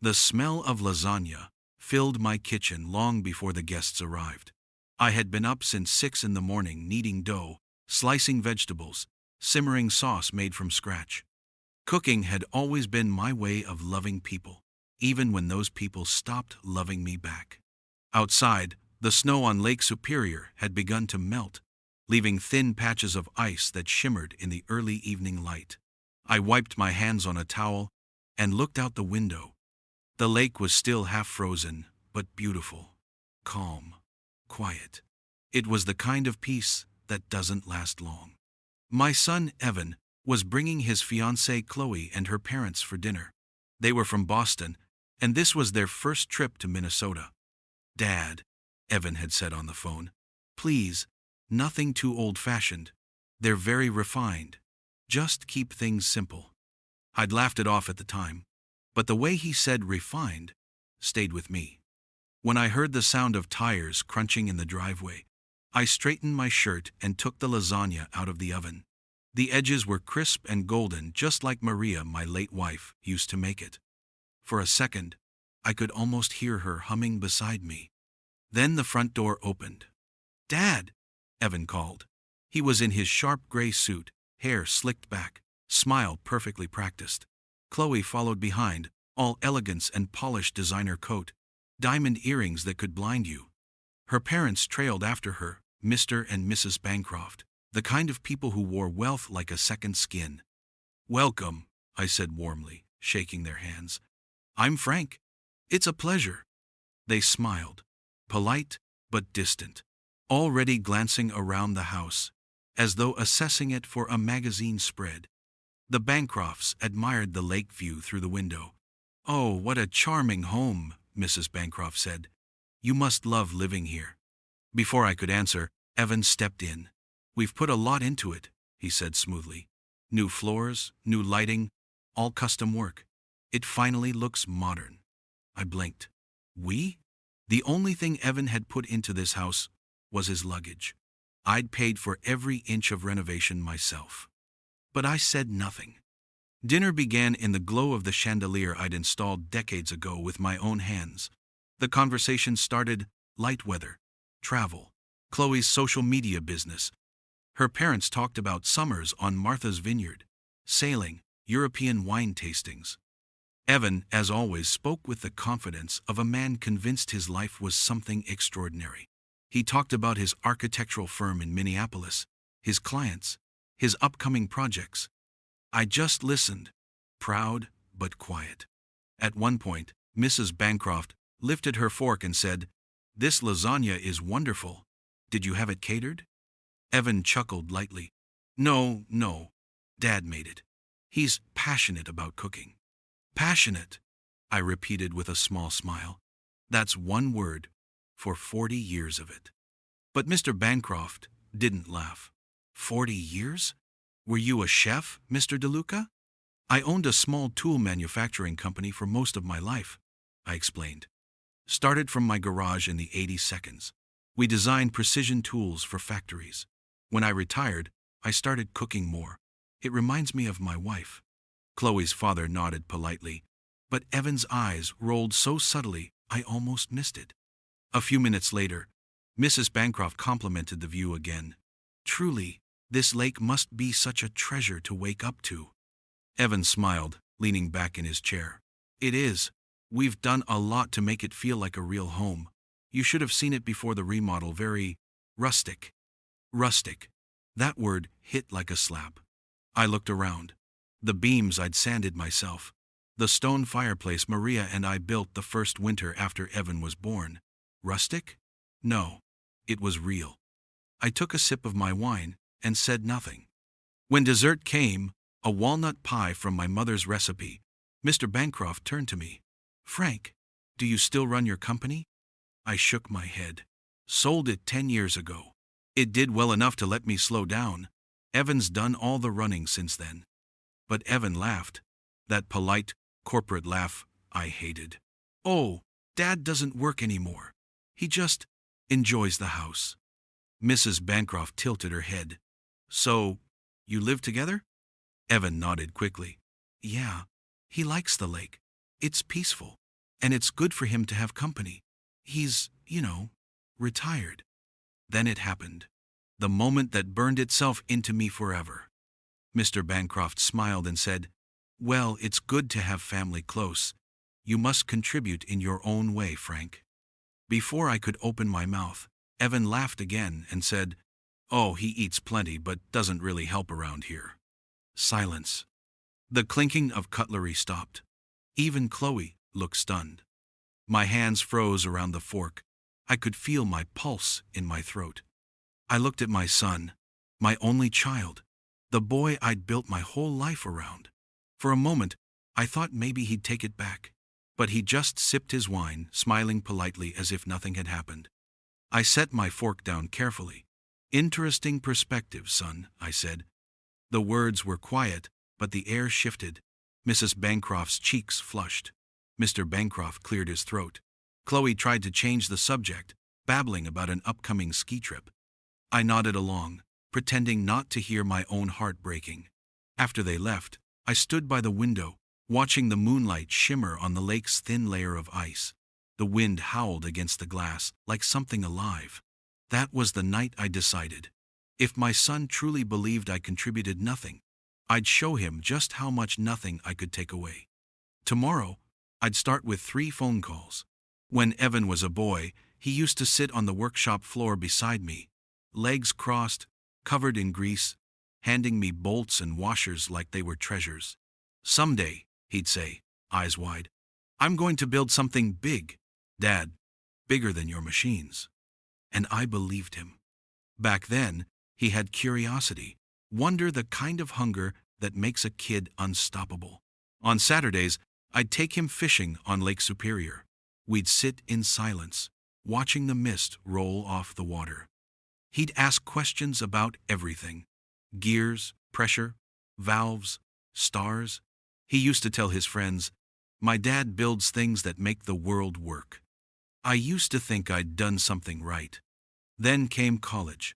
The smell of lasagna filled my kitchen long before the guests arrived. I had been up since 6 in the morning kneading dough, slicing vegetables, simmering sauce made from scratch. Cooking had always been my way of loving people, even when those people stopped loving me back. Outside, the snow on Lake Superior had begun to melt, leaving thin patches of ice that shimmered in the early evening light. I wiped my hands on a towel and looked out the window. The lake was still half frozen, but beautiful, calm, quiet. It was the kind of peace that doesn't last long. My son, Evan, was bringing his fiancée Chloe and her parents for dinner. They were from Boston, and this was their first trip to Minnesota. "Dad," Evan had said on the phone, "please, nothing too old-fashioned. They're very refined. Just keep things simple." I'd laughed it off at the time, but the way he said refined stayed with me. When I heard the sound of tires crunching in the driveway, I straightened my shirt and took the lasagna out of the oven. The edges were crisp and golden, just like Maria, my late wife, used to make it. For a second, I could almost hear her humming beside me. Then the front door opened. "Dad!" Evan called. He was in his sharp gray suit, hair slicked back, smile perfectly practiced. Chloe followed behind, all elegance and polished designer coat, diamond earrings that could blind you. Her parents trailed after her, Mr. and Mrs. Bancroft, the kind of people who wore wealth like a second skin. "Welcome," I said warmly, shaking their hands. "I'm Frank. It's a pleasure." They smiled, polite but distant, already glancing around the house, as though assessing it for a magazine spread. The Bancrofts admired the lake view through the window. "Oh, what a charming home," Mrs. Bancroft said. "You must love living here." Before I could answer, Evan stepped in. "We've put a lot into it," he said smoothly. "New floors, new lighting, all custom work. It finally looks modern." I blinked. "We?" The only thing Evan had put into this house was his luggage. I'd paid for every inch of renovation myself. But I said nothing. Dinner began in the glow of the chandelier I'd installed decades ago with my own hands. The conversation started: light weather, travel, Chloe's social media business. Her parents talked about summers on Martha's Vineyard, sailing, European wine tastings. Evan, as always, spoke with the confidence of a man convinced his life was something extraordinary. He talked about his architectural firm in Minneapolis, his clients, his upcoming projects. I just listened, proud but quiet. At one point, Mrs. Bancroft lifted her fork and said, "This lasagna is wonderful. Did you have it catered?" Evan chuckled lightly. No, Dad made it. He's passionate about cooking." "Passionate," I repeated with a small smile. "That's one word for 40 years of it." But Mr. Bancroft didn't laugh. "40 years? Were you a chef, Mr. DeLuca?" "I owned a small tool manufacturing company for most of my life," I explained. "Started from my garage in the 82nds. We designed precision tools for factories. When I retired, I started cooking more. It reminds me of my wife." Chloe's father nodded politely, but Evan's eyes rolled so subtly I almost missed it. A few minutes later, Mrs. Bancroft complimented the view again. "Truly, this lake must be such a treasure to wake up to." Evan smiled, leaning back in his chair. "It is. We've done a lot to make it feel like a real home. You should have seen it before the remodel. Very rustic." Rustic. That word hit like a slap. I looked around. The beams I'd sanded myself. The stone fireplace Maria and I built the first winter after Evan was born. Rustic? No, it was real. I took a sip of my wine and said nothing. When dessert came, a walnut pie from my mother's recipe, Mr. Bancroft turned to me. "Frank, do you still run your company?" I shook my head. "Sold it 10 years ago. It did well enough to let me slow down. Evan's done all the running since then." But Evan laughed. That polite, corporate laugh I hated. "Oh, Dad doesn't work anymore. He just enjoys the house." Mrs. Bancroft tilted her head. "So, you live together?" Evan nodded quickly. "Yeah, he likes the lake. It's peaceful. And it's good for him to have company. He's, retired. Then it happened. The moment that burned itself into me forever. Mr. Bancroft smiled and said, "Well, it's good to have family close. You must contribute in your own way, Frank." Before I could open my mouth, Evan laughed again and said, "Oh, he eats plenty but doesn't really help around here." Silence. The clinking of cutlery stopped. Even Chloe looked stunned. My hands froze around the fork. I could feel my pulse in my throat. I looked at my son, my only child, the boy I'd built my whole life around. For a moment, I thought maybe he'd take it back. But he just sipped his wine, smiling politely as if nothing had happened. I set my fork down carefully. "Interesting perspective, son," I said. The words were quiet, but the air shifted. Mrs. Bancroft's cheeks flushed. Mr. Bancroft cleared his throat. Chloe tried to change the subject, babbling about an upcoming ski trip. I nodded along, pretending not to hear my own heart breaking. After they left, I stood by the window, watching the moonlight shimmer on the lake's thin layer of ice. The wind howled against the glass like something alive. That was the night I decided. If my son truly believed I contributed nothing, I'd show him just how much nothing I could take away. Tomorrow, I'd start with 3 phone calls. When Evan was a boy, he used to sit on the workshop floor beside me, legs crossed, covered in grease, handing me bolts and washers like they were treasures. "Someday," he'd say, eyes wide, "I'm going to build something big, Dad, bigger than your machines." And I believed him. Back then, he had curiosity, wonder, the kind of hunger that makes a kid unstoppable. On Saturdays, I'd take him fishing on Lake Superior. We'd sit in silence, watching the mist roll off the water. He'd ask questions about everything: gears, pressure, valves, stars. He used to tell his friends, "My dad builds things that make the world work." I used to think I'd done something right. Then came college.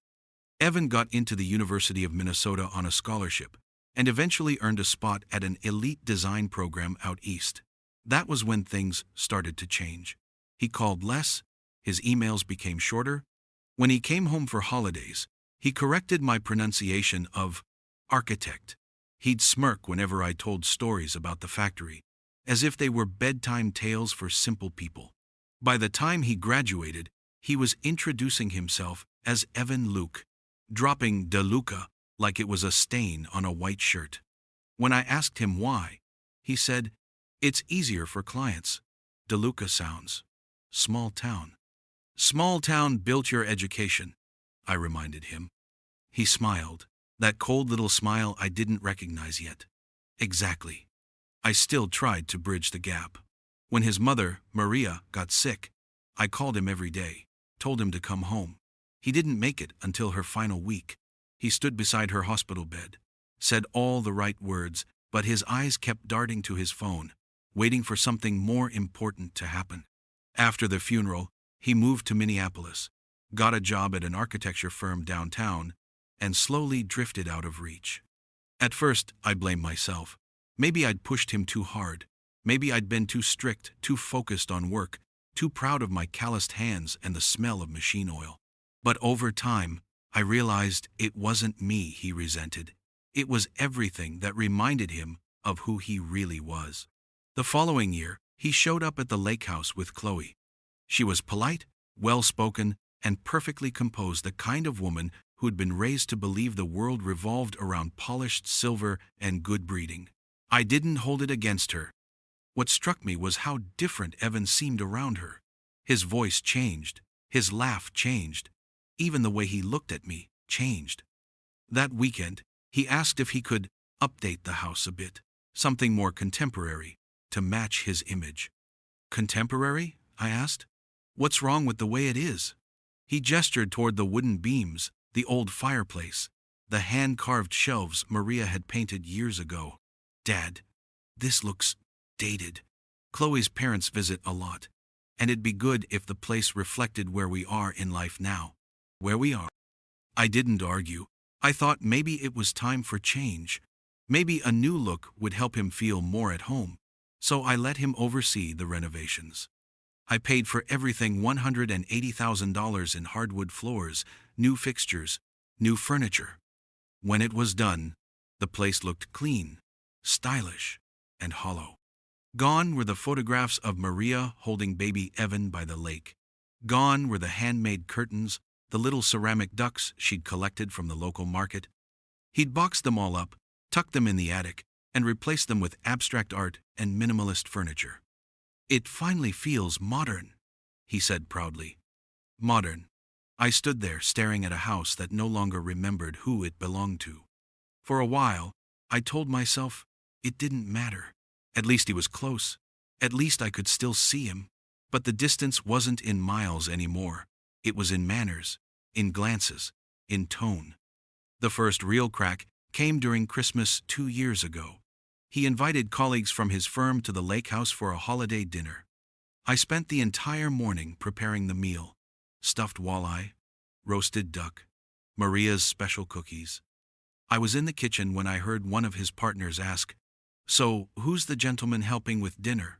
Evan got into the University of Minnesota on a scholarship, and eventually earned a spot at an elite design program out east. That was when things started to change. He called less, his emails became shorter. When he came home for holidays, he corrected my pronunciation of architect. He'd smirk whenever I told stories about the factory, as if they were bedtime tales for simple people. By the time he graduated, he was introducing himself as Evan Luke, dropping De Luca like it was a stain on a white shirt. When I asked him why, he said, "It's easier for clients. De Luca sounds small town." "Small town built your education," I reminded him. He smiled, that cold little smile I didn't recognize yet. Exactly. I still tried to bridge the gap. When his mother, Maria, got sick, I called him every day, told him to come home. He didn't make it until her final week. He stood beside her hospital bed, said all the right words, but his eyes kept darting to his phone, waiting for something more important to happen. After the funeral, he moved to Minneapolis, got a job at an architecture firm downtown, and slowly drifted out of reach. At first, I blamed myself. Maybe I'd pushed him too hard. Maybe I'd been too strict, too focused on work, too proud of my calloused hands and the smell of machine oil. But over time, I realized it wasn't me he resented. It was everything that reminded him of who he really was. The following year, he showed up at the lake house with Chloe. She was polite, well-spoken, and perfectly composed, the kind of woman who'd been raised to believe the world revolved around polished silver and good breeding. I didn't hold it against her. What struck me was how different Evan seemed around her. His voice changed, his laugh changed, even the way he looked at me changed. That weekend, he asked if he could update the house a bit, something more contemporary, to match his image. "Contemporary?" I asked. "What's wrong with the way it is?" He gestured toward the wooden beams, the old fireplace, the hand-carved shelves Maria had painted years ago. "Dad, this looks dated. Chloe's parents visit a lot, and it'd be good if the place reflected where we are in life now." Where we are. I didn't argue. I thought maybe it was time for change. Maybe a new look would help him feel more at home. so I let him oversee the renovations. I paid for everything, $180,000 in hardwood floors, new fixtures, new furniture. When it was done, the place looked clean, stylish, and hollow. Gone were the photographs of Maria holding baby Evan by the lake. Gone were the handmade curtains, the little ceramic ducks she'd collected from the local market. He'd boxed them all up, tucked them in the attic, and replaced them with abstract art and minimalist furniture. "It finally feels modern," he said proudly. Modern. I stood there staring at a house that no longer remembered who it belonged to. For a while, I told myself it didn't matter. At least he was close. At least I could still see him. But the distance wasn't in miles anymore. It was in manners, in glances, in tone. The first real crack came during Christmas 2 years ago. He invited colleagues from his firm to the lake house for a holiday dinner. I spent the entire morning preparing the meal: stuffed walleye, roasted duck, Maria's special cookies. I was in the kitchen when I heard one of his partners ask, "So, who's the gentleman helping with dinner?"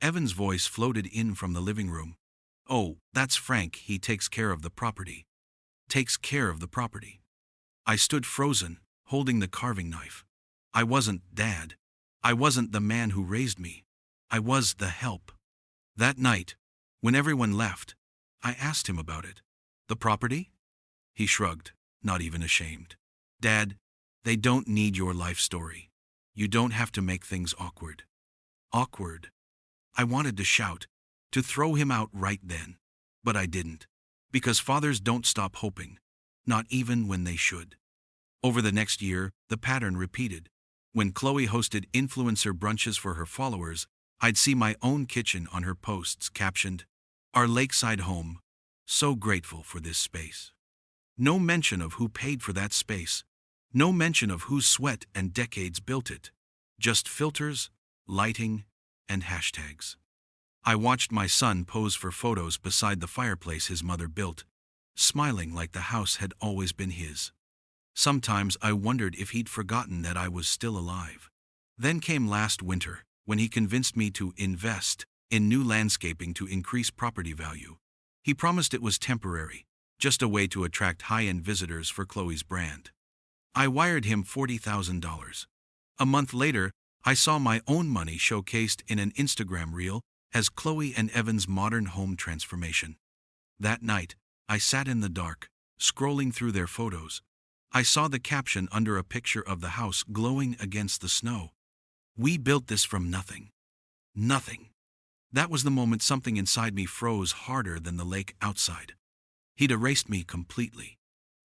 Evan's voice floated in from the living room. "Oh, that's Frank, he takes care of the property." Takes care of the property. I stood frozen, holding the carving knife. I wasn't Dad. I wasn't the man who raised me. I was the help. That night, when everyone left, I asked him about it. "The property?" He shrugged, not even ashamed. "Dad, they don't need your life story. You don't have to make things awkward." Awkward. I wanted to shout, to throw him out right then. But I didn't. Because fathers don't stop hoping. Not even when they should. Over the next year, the pattern repeated. When Chloe hosted influencer brunches for her followers, I'd see my own kitchen on her posts captioned, "Our lakeside home. So grateful for this space." No mention of who paid for that space. No mention of whose sweat and decades built it. Just filters, lighting, and hashtags. I watched my son pose for photos beside the fireplace his mother built, smiling like the house had always been his. Sometimes I wondered if he'd forgotten that I was still alive. Then came last winter, when he convinced me to invest in new landscaping to increase property value. He promised it was temporary, just a way to attract high-end visitors for Chloe's brand. I wired him $40,000. A month later, I saw my own money showcased in an Instagram reel as Chloe and Evan's modern home transformation. That night, I sat in the dark, scrolling through their photos. I saw the caption under a picture of the house glowing against the snow. "We built this from nothing." Nothing. That was the moment something inside me froze harder than the lake outside. He'd erased me completely.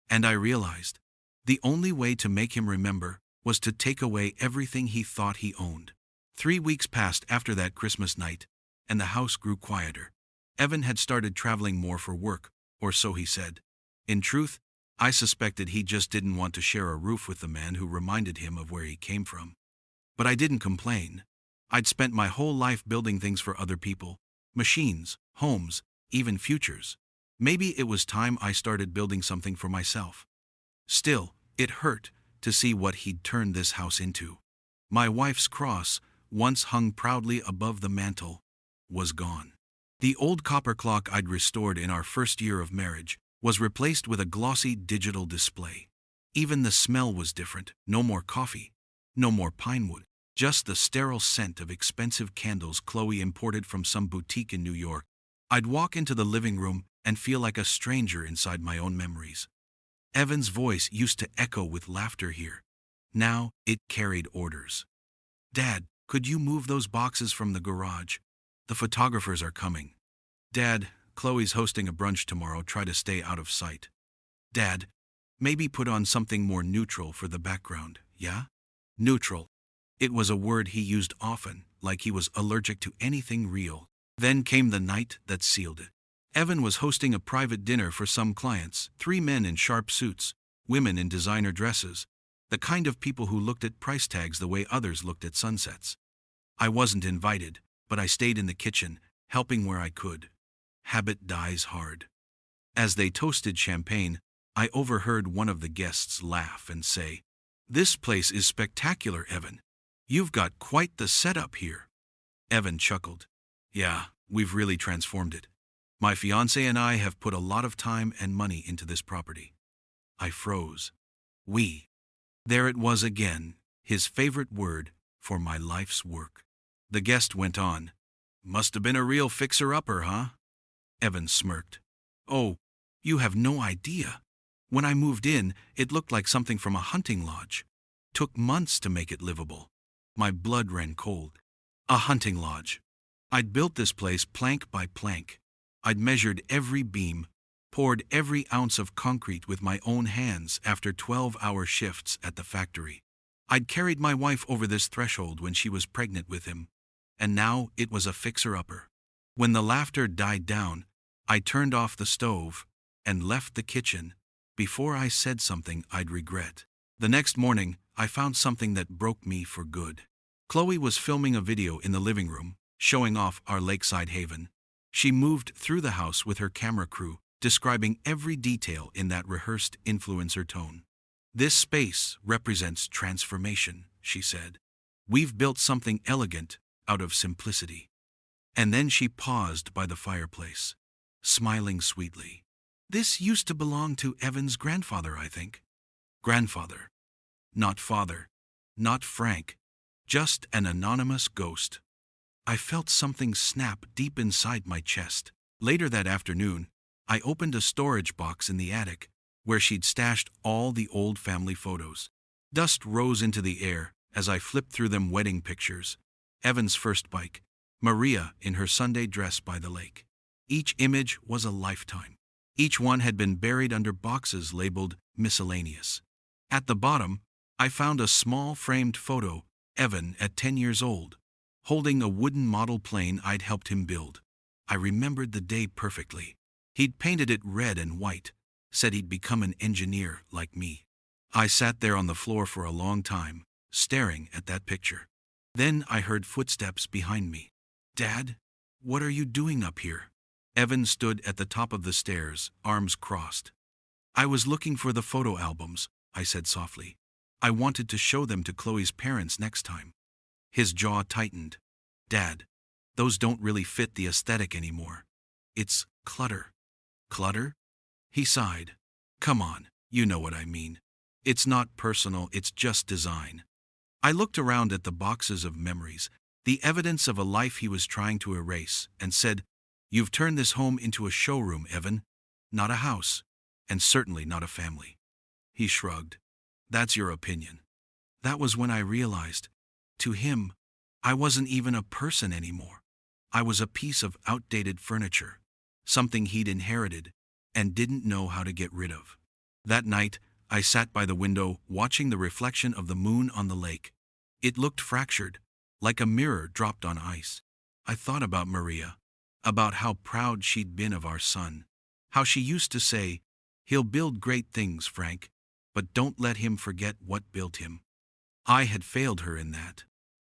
And I realized, the only way to make him remember was to take away everything he thought he owned. 3 weeks passed after that Christmas night, and the house grew quieter. Evan had started traveling more for work, or so he said. In truth, I suspected he just didn't want to share a roof with the man who reminded him of where he came from. But I didn't complain. I'd spent my whole life building things for other people, machines, homes, even futures. Maybe it was time I started building something for myself. Still, it hurt to see what he'd turned this house into. My wife's cross, once hung proudly above the mantel, was gone. The old copper clock I'd restored in our first year of marriage was replaced with a glossy digital display. Even the smell was different. No more coffee, no more pine wood, just the sterile scent of expensive candles Chloe imported from some boutique in New York. I'd walk into the living room and feel like a stranger inside my own memories. Evan's voice used to echo with laughter here. Now it carried orders. "Dad, could you move those boxes from the garage? The photographers are coming." "Dad, Chloe's hosting a brunch tomorrow, try to stay out of sight." "Dad, maybe put on something more neutral for the background, yeah?" Neutral. It was a word he used often, like he was allergic to anything real. Then came the night that sealed it. Evan was hosting a private dinner for some clients, 3 men in sharp suits, women in designer dresses, the kind of people who looked at price tags the way others looked at sunsets. I wasn't invited, but I stayed in the kitchen, helping where I could. Habit dies hard. As they toasted champagne, I overheard one of the guests laugh and say, "This place is spectacular, Evan. You've got quite the setup here." Evan chuckled. Yeah, we've really transformed it. My fiancé and I have put a lot of time and money into this property. I froze. We. There it was again, his favorite word for my life's work. The guest went on. Must have been a real fixer-upper, huh? Evan smirked. Oh, you have no idea. When I moved in, it looked like something from a hunting lodge. Took months to make it livable. My blood ran cold. A hunting lodge. I'd built this place plank by plank. I'd measured every beam, poured every ounce of concrete with my own hands after 12-hour shifts at the factory. I'd carried my wife over this threshold when she was pregnant with him, and now it was a fixer-upper. When the laughter died down, I turned off the stove and left the kitchen before I said something I'd regret. The next morning, I found something that broke me for good. Chloe was filming a video in the living room, showing off our lakeside haven. She moved through the house with her camera crew, describing every detail in that rehearsed influencer tone. This space represents transformation, she said. We've built something elegant out of simplicity. And then she paused by the fireplace, smiling sweetly. This used to belong to Evan's grandfather, I think. Grandfather. Not father. Not Frank. Just an anonymous ghost. I felt something snap deep inside my chest. Later that afternoon, I opened a storage box in the attic, where she'd stashed all the old family photos. Dust rose into the air as I flipped through them. Wedding pictures, Evan's first bike, Maria in her Sunday dress by the lake. Each image was a lifetime. Each one had been buried under boxes labeled miscellaneous. At the bottom, I found a small framed photo, Evan at 10 years old, holding a wooden model plane I'd helped him build. I remembered the day perfectly. He'd painted it red and white, said he'd become an engineer like me. I sat there on the floor for a long time, staring at that picture. Then I heard footsteps behind me. Dad, what are you doing up here? Evan stood at the top of the stairs, arms crossed. I was looking for the photo albums, I said softly. I wanted to show them to Chloe's parents next time. His jaw tightened. Dad, those don't really fit the aesthetic anymore. It's clutter. Clutter? He sighed. Come on, you know what I mean. It's not personal, it's just design. I looked around at the boxes of memories, the evidence of a life he was trying to erase, and said, You've turned this home into a showroom, Evan. Not a house, and certainly not a family. He shrugged. That's your opinion. That was when I realized, to him, I wasn't even a person anymore. I was a piece of outdated furniture, something he'd inherited and didn't know how to get rid of. That night, I sat by the window watching the reflection of the moon on the lake. It looked fractured, like a mirror dropped on ice. I thought about Maria, about how proud she'd been of our son, how she used to say, He'll build great things, Frank, but don't let him forget what built him. I had failed her in that.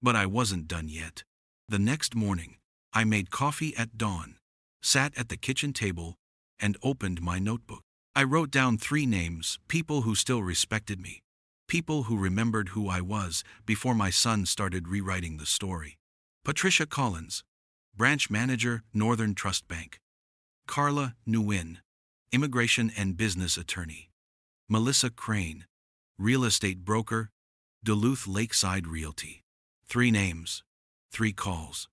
But I wasn't done yet. The next morning, I made coffee at dawn, sat at the kitchen table, and opened my notebook. I wrote down 3 names, people who still respected me, people who remembered who I was before my son started rewriting the story. Patricia Collins, branch manager, Northern Trust Bank. Carla Nguyen, immigration and business attorney. Melissa Crane, real estate broker, Duluth Lakeside Realty. 3 names, 3 calls,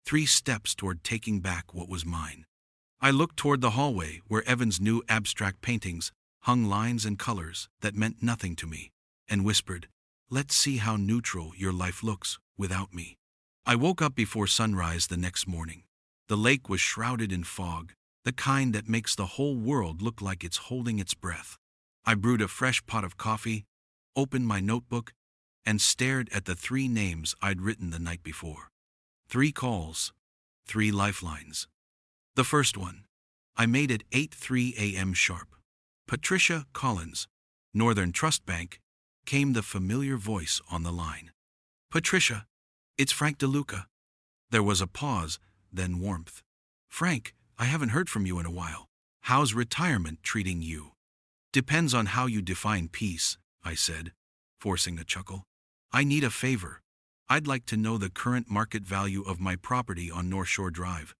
3 steps toward taking back what was mine. I looked toward the hallway where Evan's new abstract paintings hung lines and colors that meant nothing to me, and whispered, Let's see how neutral your life looks without me. I woke up before sunrise the next morning. The lake was shrouded in fog, the kind that makes the whole world look like it's holding its breath. I brewed a fresh pot of coffee, opened my notebook, and stared at the 3 names I'd written the night before. 3 calls, 3 lifelines. The first one, I made at 8:03 a.m. sharp. Patricia Collins, Northern Trust Bank, came the familiar voice on the line. Patricia, it's Frank DeLuca. There was a pause, then warmth. Frank, I haven't heard from you in a while. How's retirement treating you? Depends on how you define peace, I said, forcing a chuckle. I need a favor. I'd like to know the current market value of my property on North Shore Drive.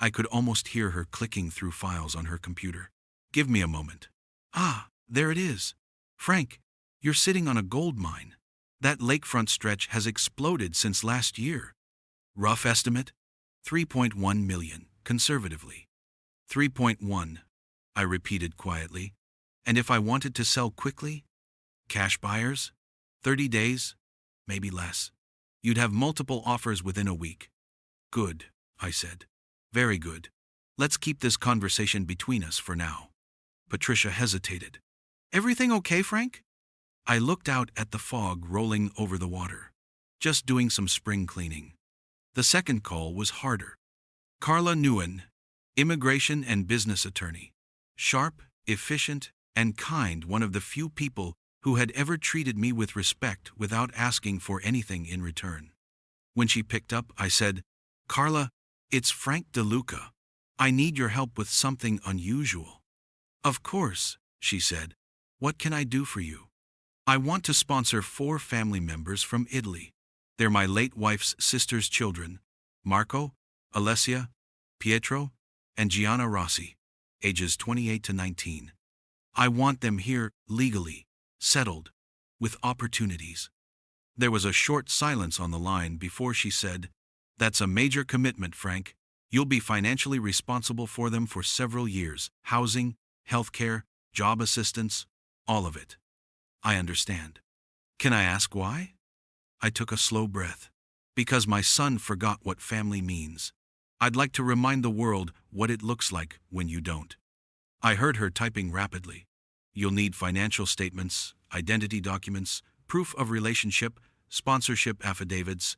I could almost hear her clicking through files on her computer. Give me a moment. Ah, there it is. Frank, you're sitting on a gold mine. That lakefront stretch has exploded since last year. Rough estimate? 3.1 million, conservatively. 3.1, I repeated quietly. And if I wanted to sell quickly? Cash buyers? 30 days? Maybe less. You'd have multiple offers within a week. Good, I said. Very good. Let's keep this conversation between us for now. Patricia hesitated. Everything okay, Frank? I looked out at the fog rolling over the water. Just doing some spring cleaning. The second call was harder. Carla Nguyen, immigration and business attorney. Sharp, efficient, and kind, one of the few people who had ever treated me with respect without asking for anything in return. When she picked up, I said, Carla, it's Frank DeLuca. I need your help with something unusual. Of course, she said. What can I do for you? I want to sponsor 4 family members from Italy. They're my late wife's sister's children, Marco, Alessia, Pietro, and Gianna Rossi, ages 28 to 19. I want them here legally, settled, with opportunities. There was a short silence on the line before she said, That's a major commitment, Frank. You'll be financially responsible for them for several years. Housing, healthcare, job assistance, all of it. I understand. Can I ask why? I took a slow breath. Because my son forgot what family means. I'd like to remind the world what it looks like when you don't. I heard her typing rapidly. You'll need financial statements, identity documents, proof of relationship, sponsorship affidavits.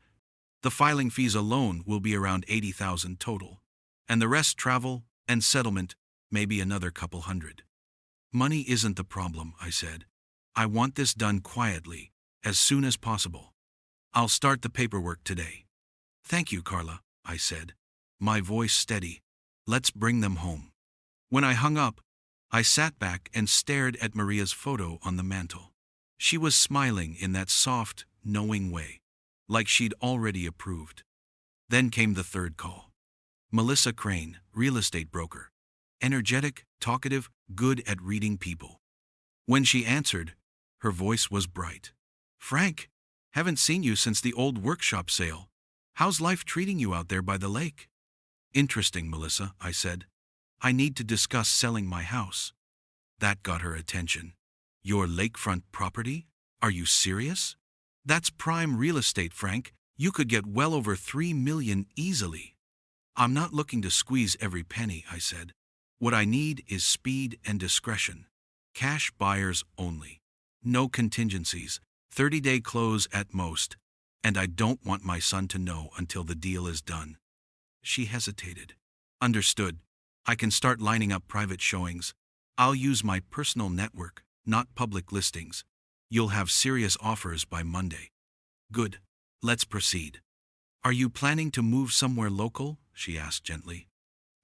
The filing fees alone will be around $80,000 total. And the rest travel and settlement, maybe another couple hundred. Money isn't the problem, I said. I want this done quietly, as soon as possible. I'll start the paperwork today. Thank you, Carla, I said, my voice steady. Let's bring them home. When I hung up, I sat back and stared at Maria's photo on the mantel. She was smiling in that soft, knowing way, like she'd already approved. Then came the third call. Melissa Crane, real estate broker. Energetic, talkative, good at reading people. When she answered, her voice was bright. Frank, haven't seen you since the old workshop sale. How's life treating you out there by the lake? Interesting, Melissa, I said. I need to discuss selling my house. That got her attention. Your lakefront property? Are you serious? That's prime real estate, Frank. You could get well over $3 million easily. I'm not looking to squeeze every penny, I said. What I need is speed and discretion. Cash buyers only. No contingencies. 30-day close at most. And I don't want my son to know until the deal is done. She hesitated. Understood. I can start lining up private showings. I'll use my personal network, not public listings. You'll have serious offers by Monday. Good. Let's proceed. Are you planning to move somewhere local? She asked gently.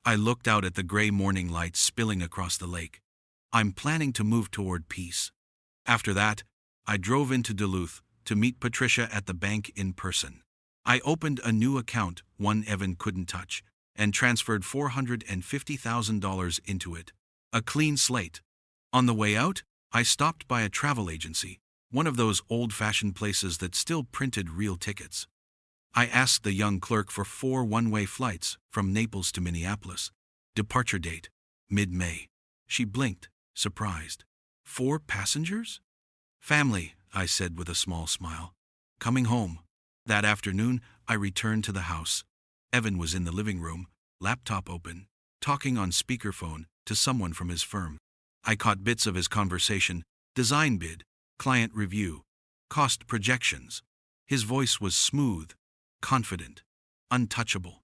I looked out at the gray morning light spilling across the lake. I'm planning to move toward peace. After that, I drove into Duluth to meet Patricia at the bank in person. I opened a new account, one Evan couldn't touch, and transferred $450,000 into it. A clean slate. On the way out, I stopped by a travel agency, one of those old-fashioned places that still printed real tickets. I asked the young clerk for 4 one-way flights from Naples to Minneapolis. Departure date, mid-May. She blinked, surprised. 4 passengers? Family, I said with a small smile. Coming home. That afternoon, I returned to the house. Evan was in the living room, laptop open, talking on speakerphone to someone from his firm. I caught bits of his conversation, design bid, client review, cost projections. His voice was smooth, confident, untouchable.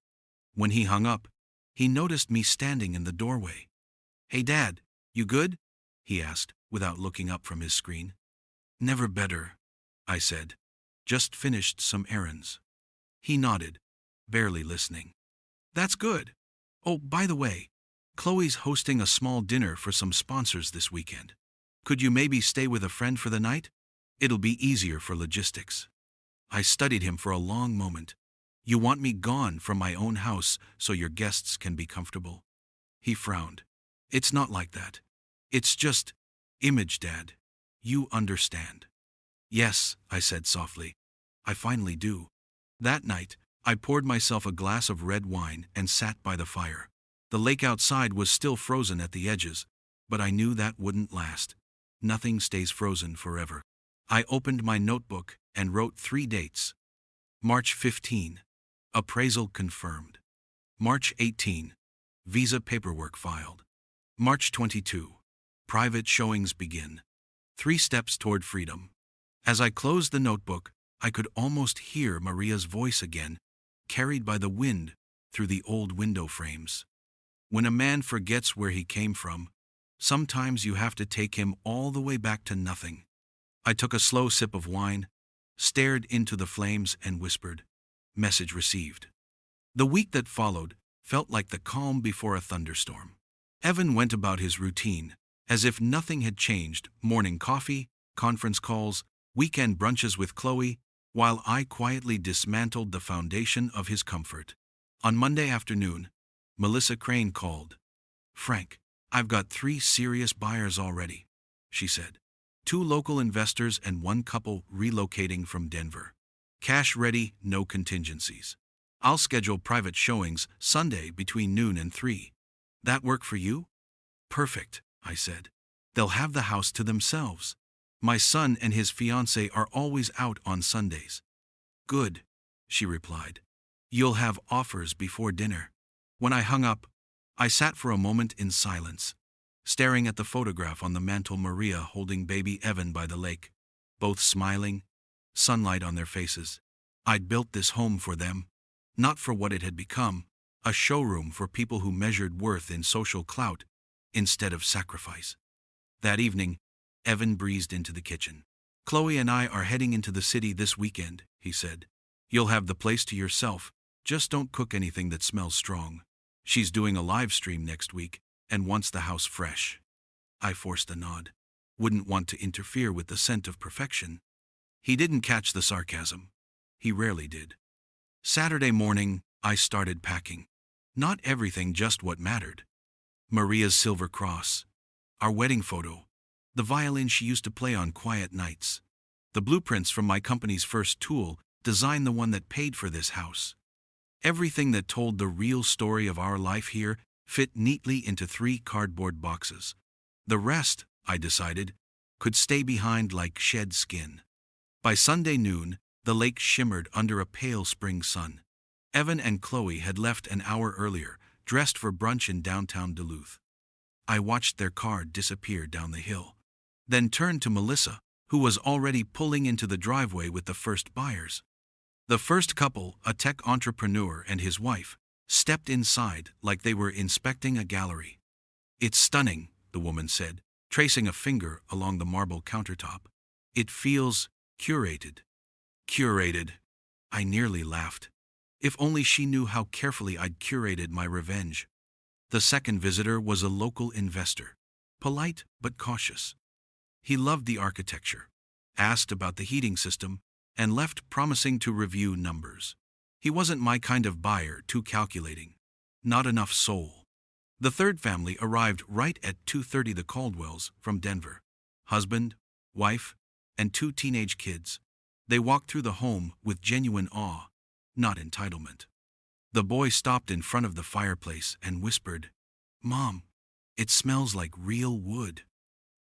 When he hung up, he noticed me standing in the doorway. Hey Dad, you good? He asked, without looking up from his screen. Never better, I said. Just finished some errands. He nodded, barely listening. That's good. Oh, by the way, Chloe's hosting a small dinner for some sponsors this weekend. Could you maybe stay with a friend for the night? It'll be easier for logistics. I studied him for a long moment. You want me gone from my own house so your guests can be comfortable? He frowned. It's not like that. It's just image, Dad. You understand. Yes, I said softly. I finally do. That night, I poured myself a glass of red wine and sat by the fire. The lake outside was still frozen at the edges, but I knew that wouldn't last. Nothing stays frozen forever. I opened my notebook and wrote 3 dates. March 15. Appraisal confirmed. March 18. Visa paperwork filed. March 22. Private showings begin. 3 steps toward freedom. As I closed the notebook, I could almost hear Maria's voice again, carried by the wind through the old window frames. When a man forgets where he came from, sometimes you have to take him all the way back to nothing. I took a slow sip of wine, stared into the flames and whispered, "Message received." The week that followed felt like the calm before a thunderstorm. Evan went about his routine, as if nothing had changed: morning coffee, conference calls, weekend brunches with Chloe, while I quietly dismantled the foundation of his comfort. On Monday afternoon, Melissa Crane called. "Frank, I've got 3 serious buyers already," she said. 2 local investors and 1 couple relocating from Denver. Cash ready, no contingencies. I'll schedule private showings Sunday between noon and 3. That work for you? Perfect, I said. They'll have the house to themselves. My son and his fiancée are always out on Sundays. Good, she replied. You'll have offers before dinner. When I hung up, I sat for a moment in silence, staring at the photograph on the mantel, Maria holding baby Evan by the lake, both smiling, sunlight on their faces. I'd built this home for them, not for what it had become, a showroom for people who measured worth in social clout instead of sacrifice. That evening, Evan breezed into the kitchen. Chloe and I are heading into the city this weekend, he said. You'll have the place to yourself, just don't cook anything that smells strong. She's doing a live stream next week and wants the house fresh. I forced a nod. Wouldn't want to interfere with the scent of perfection. He didn't catch the sarcasm. He rarely did. Saturday morning, I started packing. Not everything, just what mattered. Maria's silver cross, our wedding photo, the violin she used to play on quiet nights, the blueprints from my company's first tool, designed the one that paid for this house. Everything that told the real story of our life here fit neatly into 3 cardboard boxes. The rest, I decided, could stay behind like shed skin. By Sunday noon, the lake shimmered under a pale spring sun. Evan and Chloe had left an hour earlier, dressed for brunch in downtown Duluth. I watched their car disappear down the hill, then turned to Melissa, who was already pulling into the driveway with the first buyers. The first couple, a tech entrepreneur and his wife, stepped inside like they were inspecting a gallery. It's stunning, the woman said, tracing a finger along the marble countertop. It feels curated. Curated. I nearly laughed. If only she knew how carefully I'd curated my revenge. The second visitor was a local investor, polite but cautious. He loved the architecture, asked about the heating system, and left promising to review numbers. He wasn't my kind of buyer, too calculating. Not enough soul. The third family arrived right at 2:30. The Caldwells from Denver. Husband, wife, and 2 teenage kids. They walked through the home with genuine awe, not entitlement. The boy stopped in front of the fireplace and whispered, "Mom, it smells like real wood."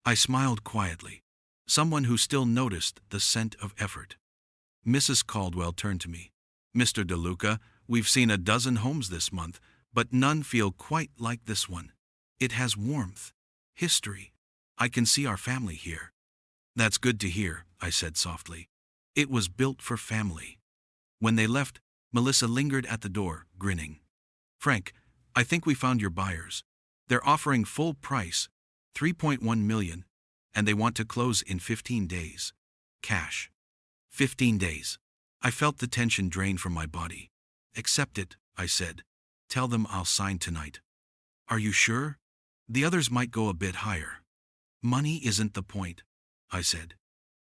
I smiled quietly, someone who still noticed the scent of effort. Mrs. Caldwell turned to me. "Mr. DeLuca, we've seen a dozen homes this month, but none feel quite like this one. It has warmth, history. I can see our family here." "That's good to hear," I said softly. "It was built for family." When they left, Melissa lingered at the door, grinning. "Frank, I think we found your buyers. They're offering full price, $3.1 million, and they want to close in 15 days. Cash." 15 days. I felt the tension drain from my body. "Accept it," I said. "Tell them I'll sign tonight." "Are you sure? The others might go a bit higher." "Money isn't the point," I said.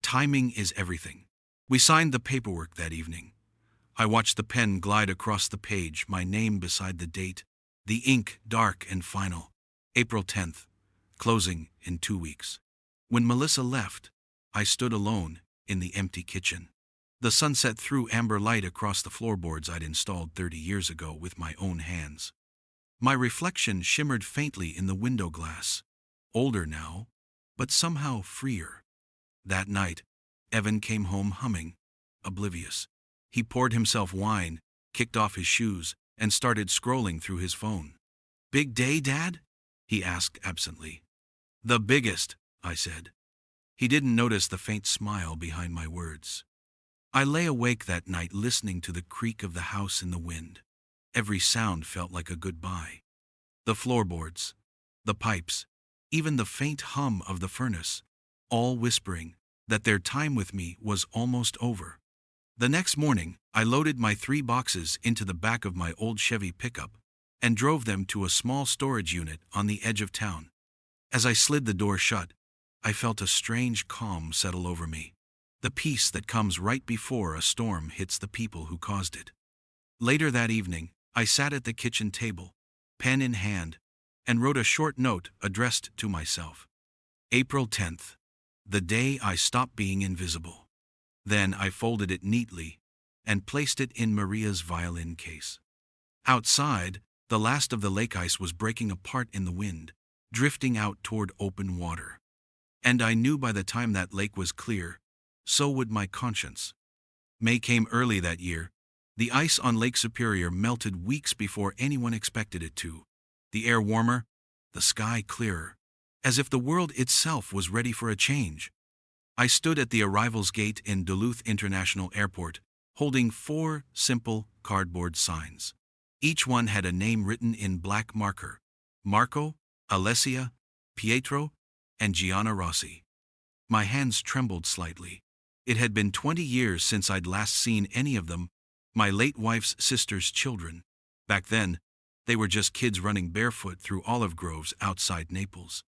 "Timing is everything." We signed the paperwork that evening. I watched the pen glide across the page, my name beside the date, the ink dark and final. April 10th, closing in 2 weeks. When Melissa left, I stood alone in the empty kitchen. The sunset threw amber light across the floorboards I'd installed 30 years ago with my own hands. My reflection shimmered faintly in the window glass. Older now, but somehow freer. That night, Evan came home humming, oblivious. He poured himself wine, kicked off his shoes, and started scrolling through his phone. "Big day, Dad?" he asked absently. "The biggest," I said. He didn't notice the faint smile behind my words. I lay awake that night listening to the creak of the house in the wind. Every sound felt like a goodbye. The floorboards, the pipes, even the faint hum of the furnace, all whispering that their time with me was almost over. The next morning, I loaded my 3 boxes into the back of my old Chevy pickup and drove them to a small storage unit on the edge of town. As I slid the door shut, I felt a strange calm settle over me, the peace that comes right before a storm hits the people who caused it. Later that evening, I sat at the kitchen table, pen in hand, and wrote a short note addressed to myself. April 10th, the day I stopped being invisible. Then I folded it neatly and placed it in Maria's violin case. Outside, the last of the lake ice was breaking apart in the wind, drifting out toward open water. And I knew by the time that lake was clear, so would my conscience. May came early that year. The ice on Lake Superior melted weeks before anyone expected it to. The air warmer, the sky clearer, as if the world itself was ready for a change. I stood at the arrivals gate in Duluth International Airport, holding 4 simple cardboard signs. Each one had a name written in black marker: Marco, Alessia, Pietro, and Gianna Rossi. My hands trembled slightly. It had been 20 years since I'd last seen any of them, my late wife's sister's children. Back then, they were just kids running barefoot through olive groves outside Naples.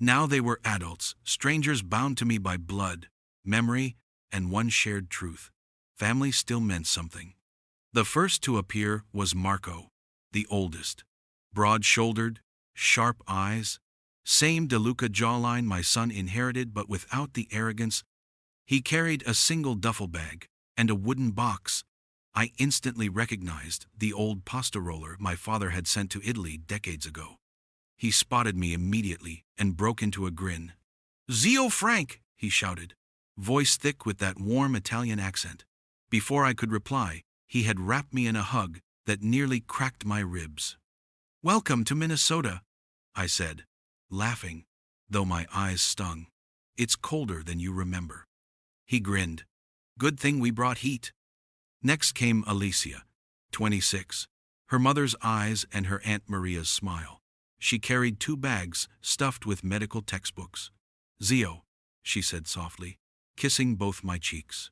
Now they were adults, strangers bound to me by blood, memory, and one shared truth. Family still meant something. The first to appear was Marco, the oldest. Broad-shouldered, sharp eyes, same DeLuca jawline my son inherited but without the arrogance. He carried a single duffel bag and a wooden box. I instantly recognized the old pasta roller my father had sent to Italy decades ago. He spotted me immediately and broke into a grin. "Zio Frank!" he shouted, voice thick with that warm Italian accent. Before I could reply, he had wrapped me in a hug that nearly cracked my ribs. "Welcome to Minnesota," I said, laughing, though my eyes stung. "It's colder than you remember." He grinned. "Good thing we brought heat." Next came Alicia, 26, her mother's eyes and her Aunt Maria's smile. She carried 2 bags stuffed with medical textbooks. "Zio," she said softly, kissing both my cheeks.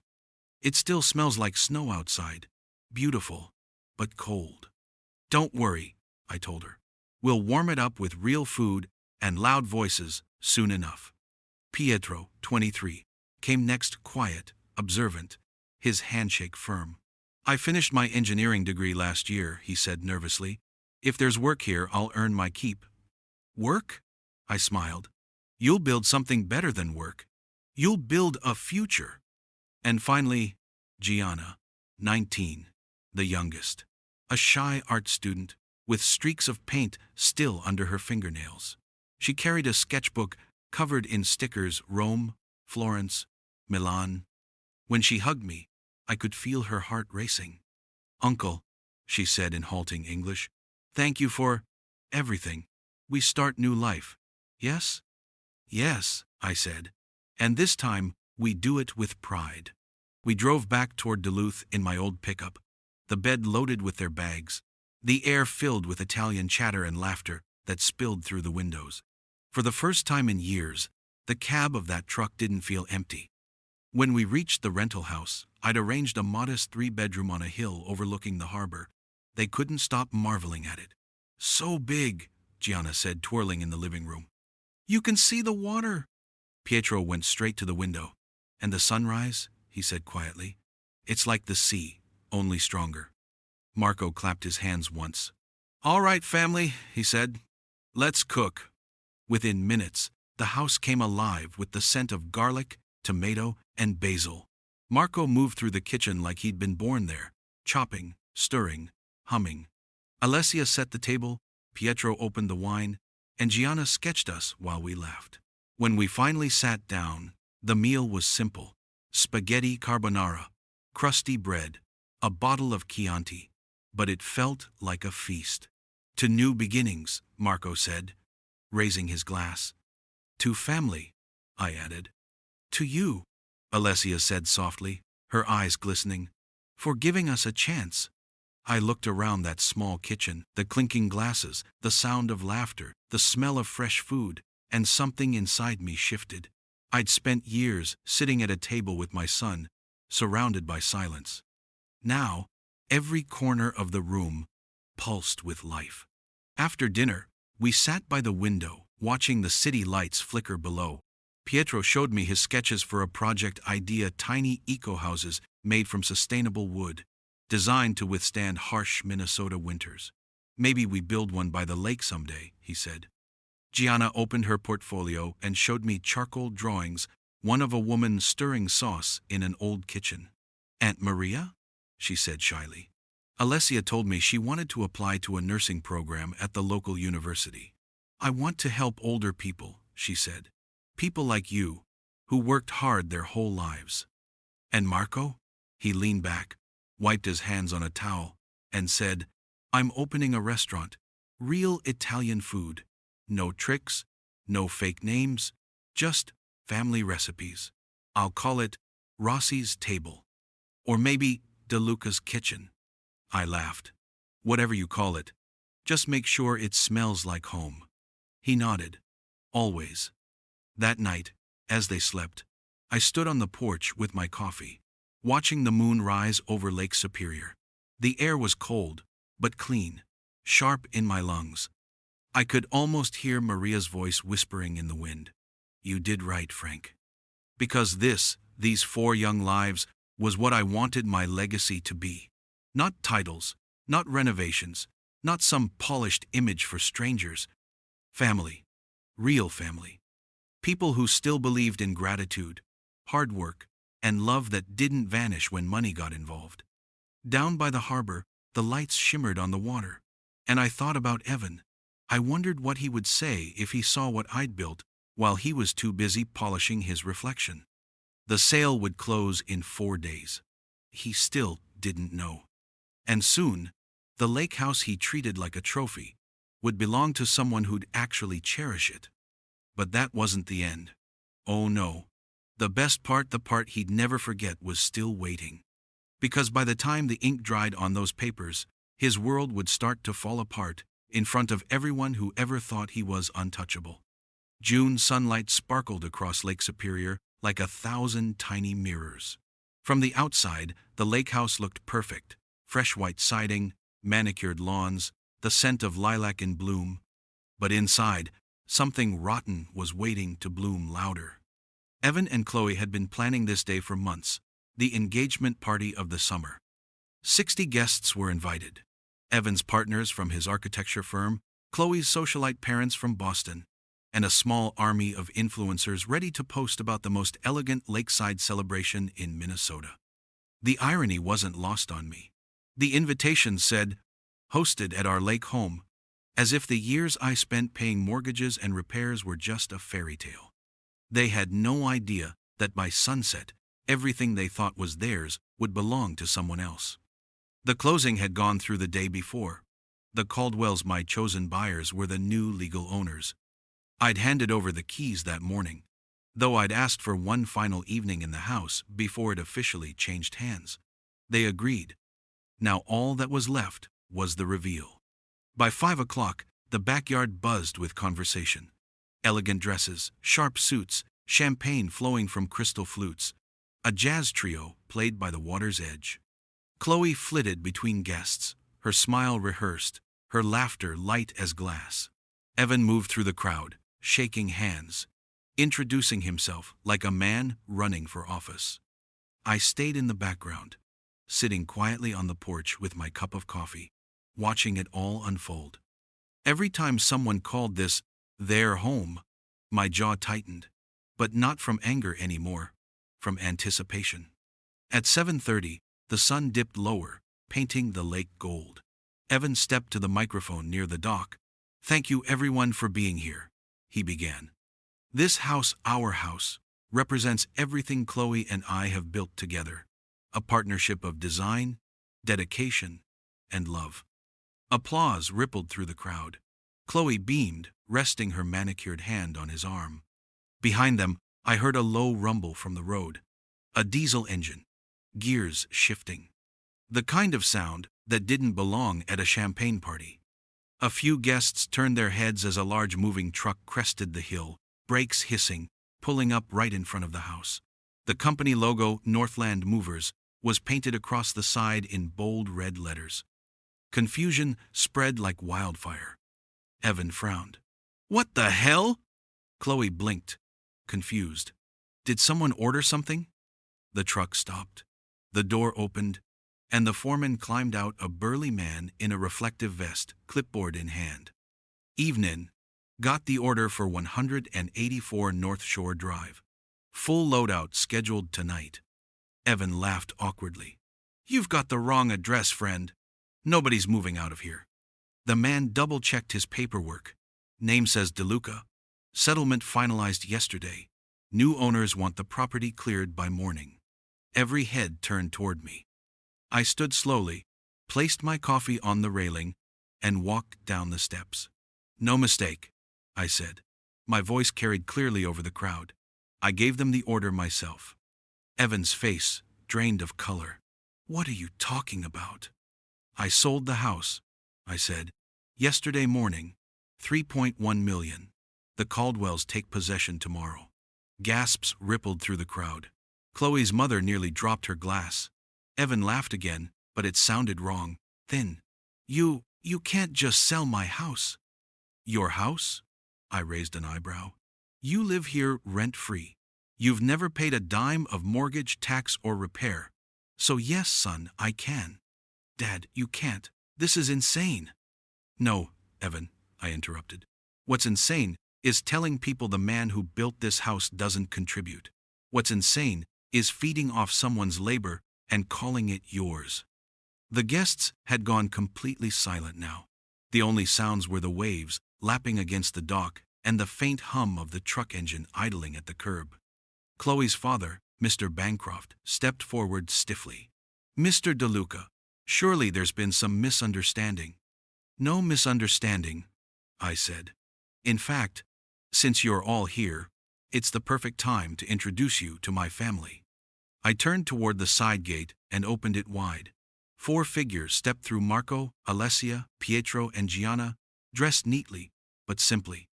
"It still smells like snow outside. Beautiful, but cold." "Don't worry," I told her. "We'll warm it up with real food and loud voices soon enough." Pietro, 23, came next, quiet, observant, his handshake firm. "I finished my engineering degree last year," he said nervously. "If there's work here, I'll earn my keep." "Work?" I smiled. "You'll build something better than work. You'll build a future." And finally, Gianna, 19, the youngest. A shy art student, with streaks of paint still under her fingernails. She carried a sketchbook covered in stickers: Rome, Florence, Milan. When she hugged me, I could feel her heart racing. "Uncle," she said in halting English, "thank you for everything. We start new life. Yes?" "Yes," I said. "And this time, we do it with pride." We drove back toward Duluth in my old pickup, the bed loaded with their bags, the air filled with Italian chatter and laughter that spilled through the windows. For the first time in years, the cab of that truck didn't feel empty. When we reached the rental house, I'd arranged a modest 3-bedroom on a hill overlooking the harbor. They couldn't stop marveling at it. "So big," Gianna said, twirling in the living room. "You can see the water." Pietro went straight to the window. "And the sunrise?" he said quietly. It's like the sea, only stronger. Marco clapped his hands once. All right, family, he said. Let's cook. Within minutes, the house came alive with the scent of garlic, tomato, and basil. Marco moved through the kitchen like he'd been born there, chopping, stirring, humming. Alessia set the table, Pietro opened the wine, and Gianna sketched us while we laughed. When we finally sat down, the meal was simple. Spaghetti carbonara, crusty bread, a bottle of Chianti, but it felt like a feast. To new beginnings, Marco said, raising his glass. To family, I added. To you, Alessia said softly, her eyes glistening, for giving us a chance. I looked around that small kitchen, the clinking glasses, the sound of laughter, the smell of fresh food, and something inside me shifted. I'd spent years sitting at a table with my son, surrounded by silence. Now, every corner of the room pulsed with life. After dinner, we sat by the window, watching the city lights flicker below. Pietro showed me his sketches for a project idea: tiny eco-houses made from sustainable wood, designed to withstand harsh Minnesota winters. Maybe we build one by the lake someday, he said. Gianna opened her portfolio and showed me charcoal drawings, one of a woman stirring sauce in an old kitchen. Aunt Maria? She said shyly. Alessia told me she wanted to apply to a nursing program at the local university. I want to help older people, she said. People like you, who worked hard their whole lives. And Marco? He leaned back, wiped his hands on a towel, and said, I'm opening a restaurant. Real Italian food. No tricks, no fake names, just family recipes. I'll call it Rossi's Table. Or maybe De Luca's Kitchen. I laughed. Whatever you call it, just make sure it smells like home. He nodded. Always. That night, as they slept, I stood on the porch with my coffee, watching the moon rise over Lake Superior. The air was cold, but clean, sharp in my lungs. I could almost hear Maria's voice whispering in the wind. You did right, Frank. Because these 4 young lives, was what I wanted my legacy to be. Not titles, not renovations, not some polished image for strangers. Family. Real family. People who still believed in gratitude, hard work, and love that didn't vanish when money got involved. Down by the harbor, the lights shimmered on the water, and I thought about Evan. I wondered what he would say if he saw what I'd built while he was too busy polishing his reflection. The sale would close in 4 days. He still didn't know. And soon, the lake house he treated like a trophy would belong to someone who'd actually cherish it. But that wasn't the end. Oh no. The best part, the part he'd never forget, was still waiting. Because by the time the ink dried on those papers, his world would start to fall apart in front of everyone who ever thought he was untouchable. June sunlight sparkled across Lake Superior like 1,000 tiny mirrors. From the outside, the lake house looked perfect. Fresh white siding, manicured lawns, the scent of lilac in bloom. But inside, something rotten was waiting to bloom louder. Evan and Chloe had been planning this day for months, the engagement party of the summer. 60 guests were invited. Evan's partners from his architecture firm, Chloe's socialite parents from Boston, and a small army of influencers ready to post about the most elegant lakeside celebration in Minnesota. The irony wasn't lost on me. The invitation said, hosted at our lake home, as if the years I spent paying mortgages and repairs were just a fairy tale. They had no idea that by sunset, everything they thought was theirs would belong to someone else. The closing had gone through the day before. The Caldwells, my chosen buyers, were the new legal owners. I'd handed over the keys that morning, though I'd asked for one final evening in the house before it officially changed hands. They agreed. Now all that was left was the reveal. By 5 o'clock, the backyard buzzed with conversation. Elegant dresses, sharp suits, champagne flowing from crystal flutes. A jazz trio played by the water's edge. Chloe flitted between guests, her smile rehearsed, her laughter light as glass. Evan moved through the crowd, shaking hands, introducing himself like a man running for office. I stayed in the background, sitting quietly on the porch with my cup of coffee, watching it all unfold. Every time someone called this their home, my jaw tightened, but not from anger anymore, from anticipation. At 7:30, the sun dipped lower, painting the lake gold. Evan stepped to the microphone near the dock. "Thank you everyone for being here," he began. "This house, our house, represents everything Chloe and I have built together. A partnership of design, dedication, and love." Applause rippled through the crowd. Chloe beamed, resting her manicured hand on his arm. Behind them, I heard a low rumble from the road. A diesel engine, gears shifting. The kind of sound that didn't belong at a champagne party. A few guests turned their heads as a large moving truck crested the hill, brakes hissing, pulling up right in front of the house. The company logo, Northland Movers, was painted across the side in bold red letters. Confusion spread like wildfire. Evan frowned. "What the hell?" Chloe blinked, confused. "Did someone order something?" The truck stopped. The door opened, and the foreman climbed out, a burly man in a reflective vest, clipboard in hand. "Evenin'. Got the order for 184 North Shore Drive. Full loadout scheduled tonight." Evan laughed awkwardly. "You've got the wrong address, friend. Nobody's moving out of here." The man double-checked his paperwork. "Name says DeLuca. Settlement finalized yesterday. New owners want the property cleared by morning." Every head turned toward me. I stood slowly, placed my coffee on the railing, and walked down the steps. "No mistake," I said. My voice carried clearly over the crowd. "I gave them the order myself." Evan's face drained of color. "What are you talking about?" "I sold the house," I said. "Yesterday morning. 3.1 million. The Caldwells take possession tomorrow." Gasps rippled through the crowd. Chloe's mother nearly dropped her glass. Evan laughed again, but it sounded wrong, thin. You can't just sell my house." "Your house?" I raised an eyebrow. "You live here rent-free. You've never paid a dime of mortgage, tax, or repair. So yes, son, I can." "Dad, you can't. This is insane." "No, Evan," I interrupted. "What's insane is telling people the man who built this house doesn't contribute. What's insane is feeding off someone's labor and calling it yours." The guests had gone completely silent now. The only sounds were the waves lapping against the dock and the faint hum of the truck engine idling at the curb. Chloe's father, Mr. Bancroft, stepped forward stiffly. "Mr. DeLuca, surely there's been some misunderstanding." "No misunderstanding," I said. "In fact, since you're all here, it's the perfect time to introduce you to my family." I turned toward the side gate and opened it wide. 4 figures stepped through: Marco, Alessia, Pietro, and Gianna, dressed neatly, but simply.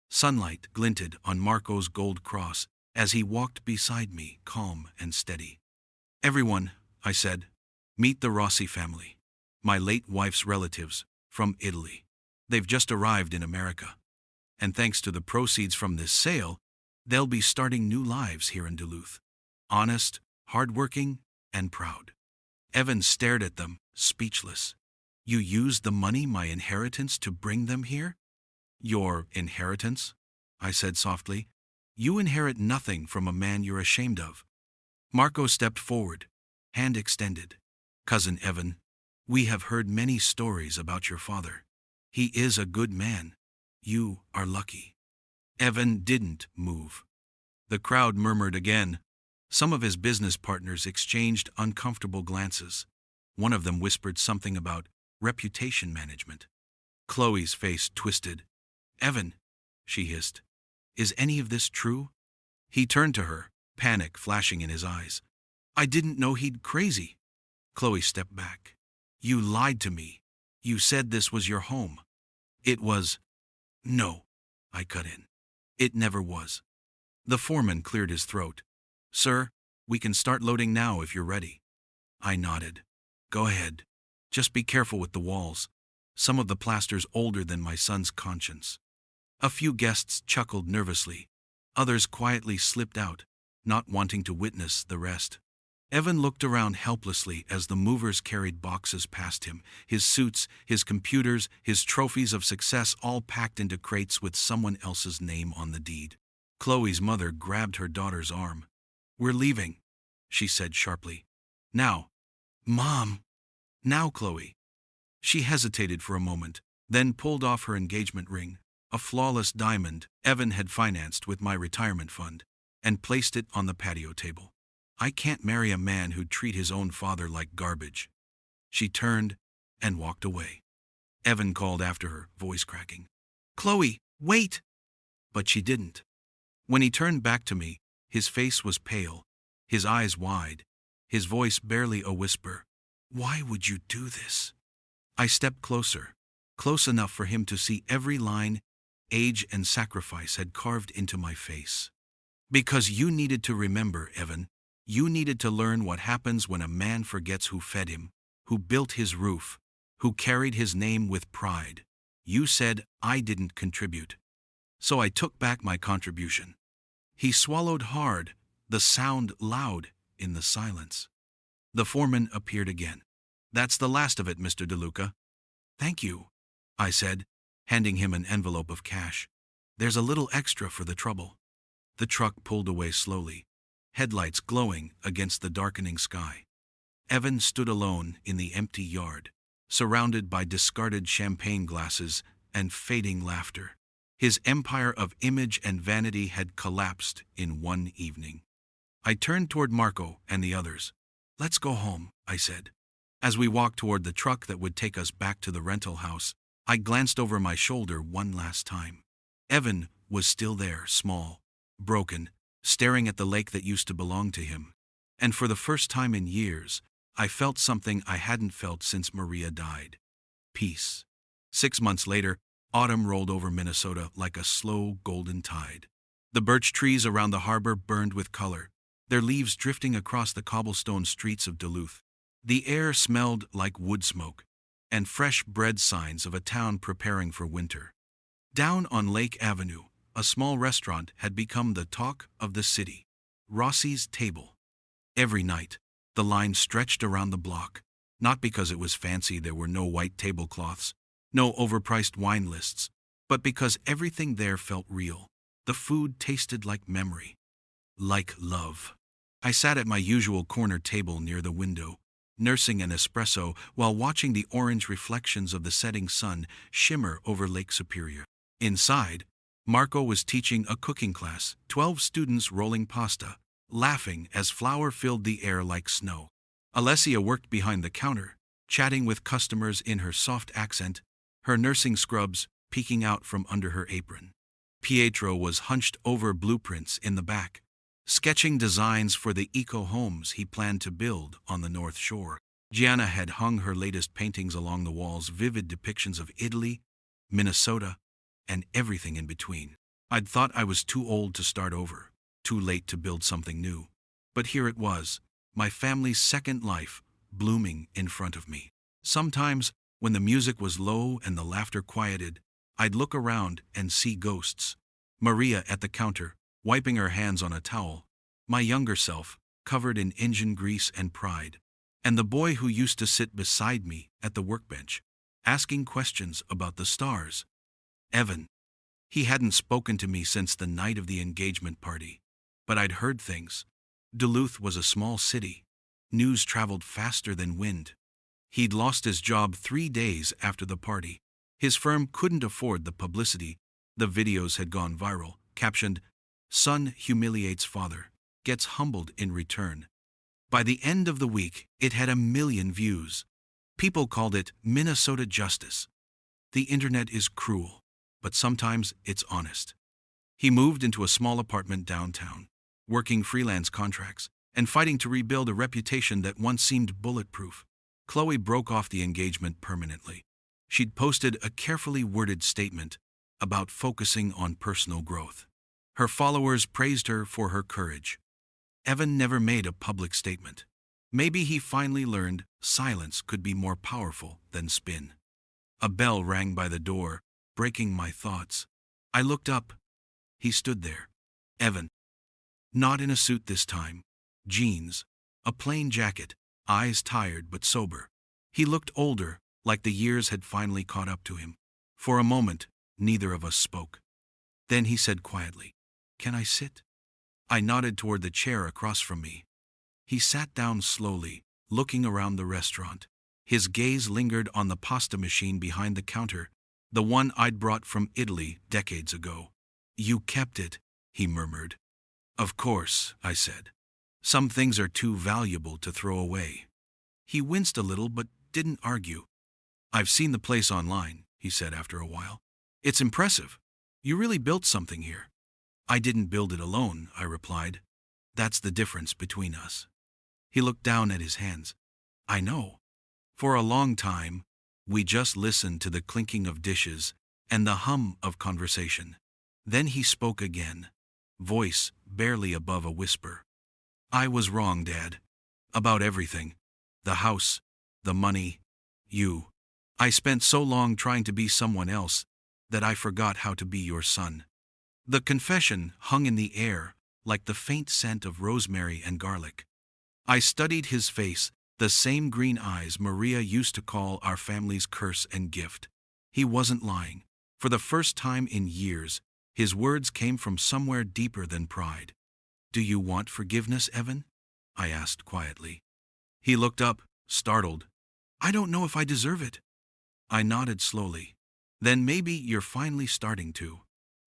Sunlight glinted on Marco's gold cross as he walked beside me, calm and steady. "Everyone," I said, "meet the Rossi family. My late wife's relatives, from Italy. They've just arrived in America. And thanks to the proceeds from this sale, they'll be starting new lives here in Duluth. Honest, hardworking, and proud." Evan stared at them, speechless. "You used the money, my inheritance, to bring them here?" "Your inheritance?" I said softly. "You inherit nothing from a man you're ashamed of." Marco stepped forward, hand extended. "Cousin Evan, we have heard many stories about your father. He is a good man. You are lucky." Evan didn't move. The crowd murmured again. Some of his business partners exchanged uncomfortable glances. One of them whispered something about reputation management. Chloe's face twisted. "Evan," she hissed, "is any of this true?" He turned to her, panic flashing in his eyes. "I didn't know he'd crazy." Chloe stepped back. "You lied to me. You said this was your home." "It was." "No," I cut in. "It never was." The foreman cleared his throat. "Sir, we can start loading now if you're ready." I nodded. "Go ahead. Just be careful with the walls. Some of the plaster's older than my son's conscience." A few guests chuckled nervously. Others quietly slipped out, not wanting to witness the rest. Evan looked around helplessly as the movers carried boxes past him, his suits, his computers, his trophies of success all packed into crates with someone else's name on the deed. Chloe's mother grabbed her daughter's arm. "We're leaving," she said sharply. "Now." "Mom." "Now, Chloe." She hesitated for a moment, then pulled off her engagement ring, a flawless diamond Evan had financed with my retirement fund, and placed it on the patio table. "I can't marry a man who'd treat his own father like garbage." She turned and walked away. Evan called after her, voice cracking, "Chloe, wait!" But she didn't. When he turned back to me, his face was pale, his eyes wide, his voice barely a whisper. "Why would you do this?" I stepped closer, close enough for him to see every line age and sacrifice had carved into my face. "Because you needed to remember, Evan. You needed to learn what happens when a man forgets who fed him, who built his roof, who carried his name with pride. You said I didn't contribute. So I took back my contribution." He swallowed hard, the sound loud in the silence. The foreman appeared again. "That's the last of it, Mr. DeLuca." "Thank you," I said, handing him an envelope of cash. "There's a little extra for the trouble." The truck pulled away slowly, headlights glowing against the darkening sky. Evan stood alone in the empty yard, surrounded by discarded champagne glasses and fading laughter. His empire of image and vanity had collapsed in one evening. I turned toward Marco and the others. "Let's go home," I said. As we walked toward the truck that would take us back to the rental house, I glanced over my shoulder one last time. Evan was still there, small, broken, staring at the lake that used to belong to him. And for the first time in years, I felt something I hadn't felt since Maria died. Peace. 6 months later, autumn rolled over Minnesota like a slow golden tide. The birch trees around the harbor burned with color, their leaves drifting across the cobblestone streets of Duluth. The air smelled like wood smoke, and fresh bread signs of a town preparing for winter. Down on Lake Avenue, a small restaurant had become the talk of the city. Rossi's Table. Every night, the line stretched around the block, not because it was fancy, there were no white tablecloths, no overpriced wine lists, but because everything there felt real. The food tasted like memory, like love. I sat at my usual corner table near the window, nursing an espresso while watching the orange reflections of the setting sun shimmer over Lake Superior. Inside, Marco was teaching a cooking class, 12 students rolling pasta, laughing as flour filled the air like snow. Alessia worked behind the counter, chatting with customers in her soft accent, her nursing scrubs peeking out from under her apron. Pietro was hunched over blueprints in the back, sketching designs for the eco-homes he planned to build on the North Shore. Gianna had hung her latest paintings along the walls, vivid depictions of Italy, Minnesota, and everything in between. I'd thought I was too old to start over, too late to build something new. But here it was, my family's second life, blooming in front of me. Sometimes, when the music was low and the laughter quieted, I'd look around and see ghosts. Maria at the counter, wiping her hands on a towel, my younger self, covered in engine grease and pride, and the boy who used to sit beside me at the workbench, asking questions about the stars. Evan. He hadn't spoken to me since the night of the engagement party, but I'd heard things. Duluth was a small city. News traveled faster than wind. He'd lost his job 3 days after the party. His firm couldn't afford the publicity. The videos had gone viral, captioned, "Son humiliates father, gets humbled in return." By the end of the week, it had 1 million views. People called it Minnesota justice. The internet is cruel, but sometimes it's honest. He moved into a small apartment downtown, working freelance contracts, and fighting to rebuild a reputation that once seemed bulletproof. Chloe broke off the engagement permanently. She'd posted a carefully worded statement about focusing on personal growth. Her followers praised her for her courage. Evan never made a public statement. Maybe he finally learned silence could be more powerful than spin. A bell rang by the door, breaking my thoughts. I looked up. He stood there. Evan. Not in a suit this time. Jeans, A plain jacket, eyes tired but sober. He looked older, like the years had finally caught up to him. For a moment, neither of us spoke. Then he said quietly, "Can I sit?" I nodded toward the chair across from me. He sat down slowly, looking around the restaurant. His gaze lingered on the pasta machine behind the counter, the one I'd brought from Italy decades ago. "You kept it," he murmured. "Of course," I said. "Some things are too valuable to throw away." He winced a little but didn't argue. "I've seen the place online," he said after a while. "It's impressive. You really built something here." "I didn't build it alone," I replied. "That's the difference between us." He looked down at his hands. "I know. For a long time, we just listened to the clinking of dishes and the hum of conversation." Then he spoke again, voice barely above a whisper. "I was wrong, Dad. About everything. The house, the money, you. I spent so long trying to be someone else that I forgot how to be your son." The confession hung in the air like the faint scent of rosemary and garlic. I studied his face, the same green eyes Maria used to call our family's curse and gift. He wasn't lying. For the first time in years, his words came from somewhere deeper than pride. "Do you want forgiveness, Evan?" I asked quietly. He looked up, startled. "I don't know if I deserve it." I nodded slowly. "Then maybe you're finally starting to."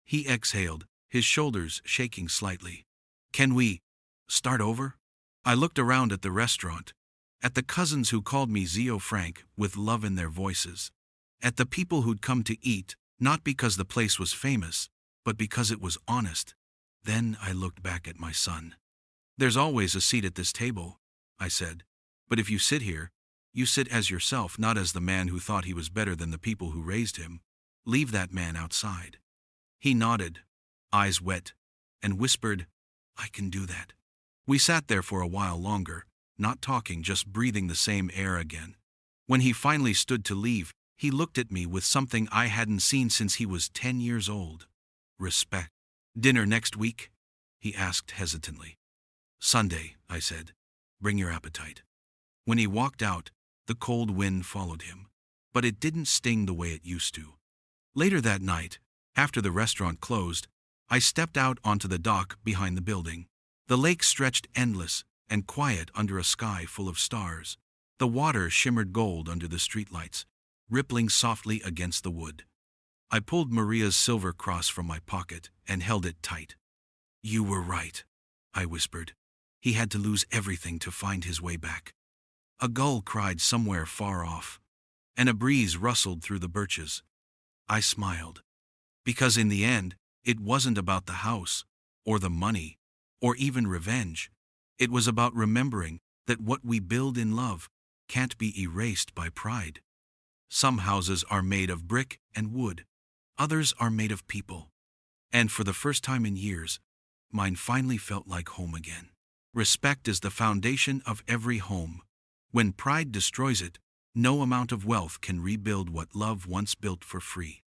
He exhaled, his shoulders shaking slightly. "Can we start over?" I looked around at the restaurant, at the cousins who called me Zio Frank with love in their voices, at the people who'd come to eat, not because the place was famous, but because it was honest. Then I looked back at my son. "There's always a seat at this table," I said. "But if you sit here, you sit as yourself, not as the man who thought he was better than the people who raised him. Leave that man outside." He nodded, eyes wet, and whispered, "I can do that." We sat there for a while longer, not talking, just breathing the same air again. When he finally stood to leave, he looked at me with something I hadn't seen since he was 10 years old. Respect. "Dinner next week?" he asked hesitantly. "Sunday," I said. "Bring your appetite." When he walked out, the cold wind followed him, but it didn't sting the way it used to. Later that night, after the restaurant closed, I stepped out onto the dock behind the building. The lake stretched endless and quiet under a sky full of stars. The water shimmered gold under the streetlights, rippling softly against the wood. I pulled Maria's silver cross from my pocket and held it tight. "You were right," I whispered. "He had to lose everything to find his way back." A gull cried somewhere far off, and a breeze rustled through the birches. I smiled. Because in the end, it wasn't about the house, or the money, or even revenge. It was about remembering that what we build in love can't be erased by pride. Some houses are made of brick and wood. Others are made of people. And for the first time in years, mine finally felt like home again. Respect is the foundation of every home. When pride destroys it, no amount of wealth can rebuild what love once built for free.